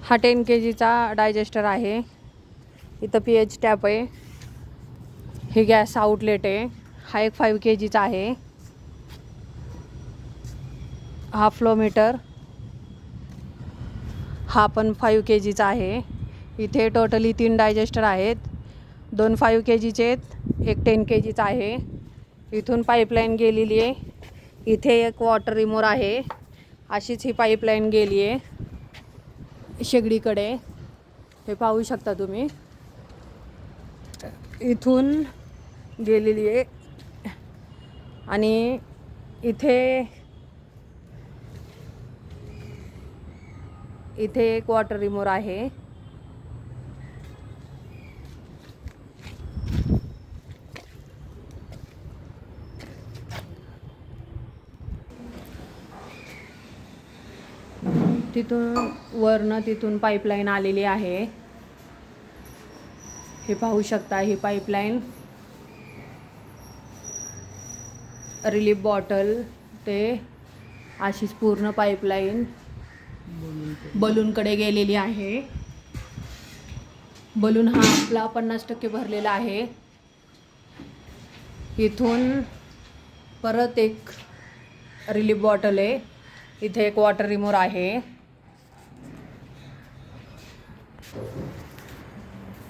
हा 10 kgचा डायजेस्टर आहे. इथं pH टॅप आहे. हे गॅस आउटलेट आहे. हा एक 5 kgचा आहे. हा फ्लो मीटर, हा पण 5 kgचा आहे. इथे टोटली 3 डायजेस्टर आहेत. 2 5 kgचे आहेत, एक 10 kgचा आहे. इथून पाईपलाईन गेलेली आहे. इथे एक वॉटर रिमोर आहे. अशीच ही पाईपलाईन गेली आहे शेगडीकडे. हे पाहू शकता तुम्ही, इथून गेलेली आहे. आणि इथे एक वॉटर रिमोर आहे. तिथून पाईपलाईन आलेली आहे. हे पाहू शकता, ही पाईपलाईन रिलीफ बॉटल ते अशीच पूर्ण पाईपलाईन बलूनकडे गेलेली आहे. बलून हा आपला 50% भरलेला आहे. इथून परत एक रिलीफ बॉटल आहे. इथे एक वॉटर रिमोर आहे.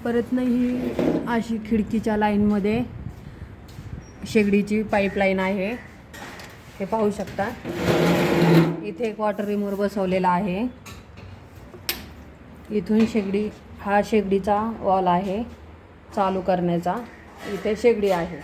परत नाही, अशी खिडकीच्या लाईनमध्ये शेगडीची पाईपलाईन आहे. हे पाहू शकता. इथे एक वॉटर रिमोर बसवलेला आहे. इथून हा शेगडीचा वॉल आहे चालू करण्याचा. इथे शेगडी आहे.